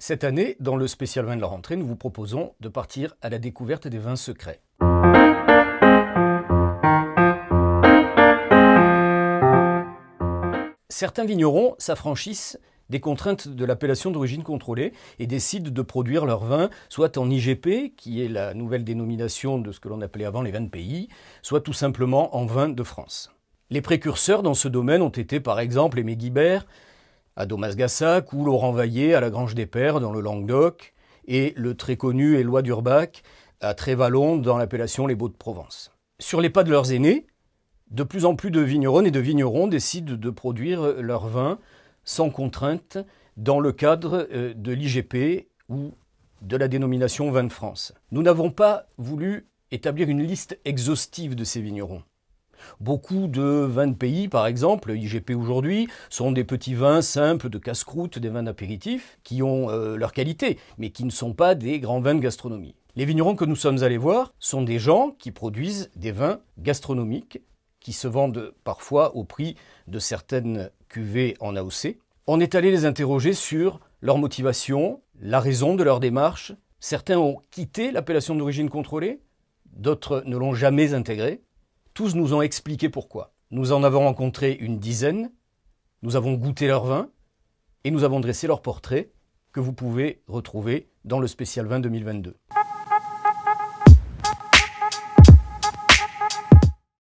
Cette année, dans le spécial vin de la rentrée, nous vous proposons de partir à la découverte des vins secrets. Certains vignerons s'affranchissent des contraintes de l'appellation d'origine contrôlée et décident de produire leur vin soit en IGP, qui est la nouvelle dénomination de ce que l'on appelait avant les vins de pays, soit tout simplement en vin de France. Les précurseurs dans ce domaine ont été par exemple Aimé Guibert à Domas-Gassac ou Laurent Vaillé à la Grange des Pères dans le Languedoc et le très connu Éloi d'Urbach à Trévalon dans l'appellation les Baux-de-Provence. Sur les pas de leurs aînés, de plus en plus de vigneronnes et de vignerons décident de produire leur vin sans contrainte dans le cadre de l'IGP ou de la dénomination vin de France. Nous n'avons pas voulu établir une liste exhaustive de ces vignerons. Beaucoup de vins de pays, par exemple, IGP aujourd'hui, sont des petits vins simples de casse-croûte, des vins d'apéritif, qui ont leur qualité, mais qui ne sont pas des grands vins de gastronomie. Les vignerons que nous sommes allés voir sont des gens qui produisent des vins gastronomiques, qui se vendent parfois au prix de certaines cuvées en AOC. On est allé les interroger sur leur motivation, la raison de leur démarche. Certains ont quitté l'appellation d'origine contrôlée, d'autres ne l'ont jamais intégrée. Tous nous ont expliqué pourquoi. Nous en avons rencontré une dizaine, nous avons goûté leur vin et nous avons dressé leur portrait que vous pouvez retrouver dans le spécial vin 2022.